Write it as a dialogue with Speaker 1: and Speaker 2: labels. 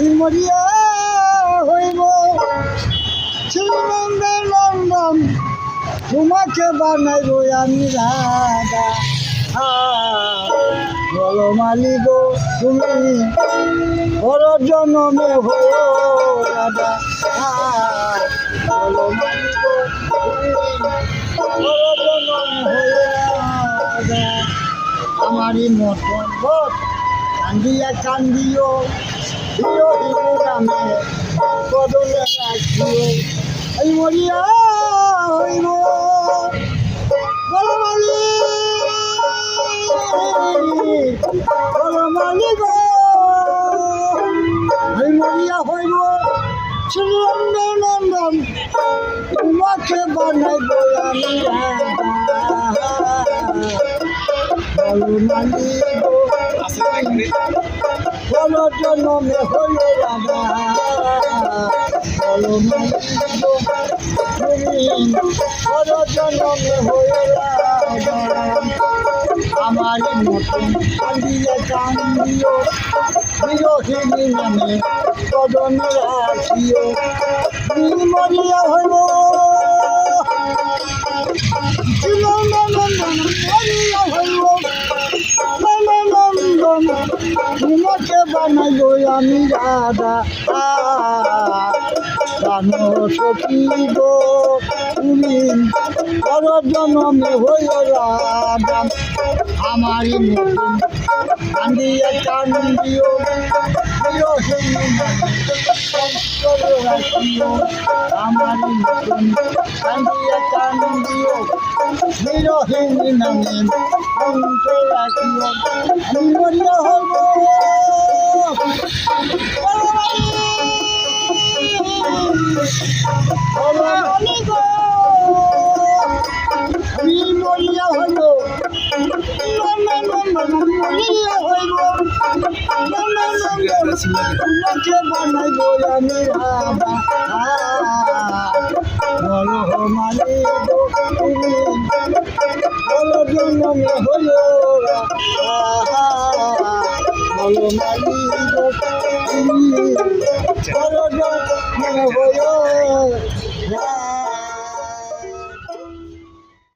Speaker 1: মরিয়া হইব শ্রীনন্দন নন্দন তোমাকে বানাইব আমি রাধা বলো মালিক তুমি বড় জনমে হো রাধা বলো মালিক তুমি বড় জনমে হো রাধা আমারই মতন বট কান্দিয়া কান্দিও প্রিয় হিন্দু নামে বদলে রাখিও এই মরিয়া হইব বলো মালিক এই মরিয়া হইব শ্রীনন্দন নন্দন তোমাকে বানাইব আমি বলো মালিক বলো জনমে হইল রাধা বলো মালিক তুমি বড় জনমে হইল রাধা আমার মতন কান্দিয়া কান্দিও বিরোহিণী নামে কদমে রাখিও মরিয়া হইব মরিয়া হইব নন্দন তোমাকে বানাইব আমি রাধা জানো সখী গো তুমি বড় জনমে হইল রাধা আমারই মতন কান্দিয়া কান্দিও বিরোহিণী রাখিও আমারই মতন কান্দিয়া কান্দিও বিরোহিণী নামে অন্তর রাখিও আমি মরিয়া হইব আমি মরিয়া হইব মরিয়া হইব তোমাকে বানাইব আমি রাধা বলো মালিক তুমি বলো জনমে হইল বলো মালিক তুমি বলো জনমে হইল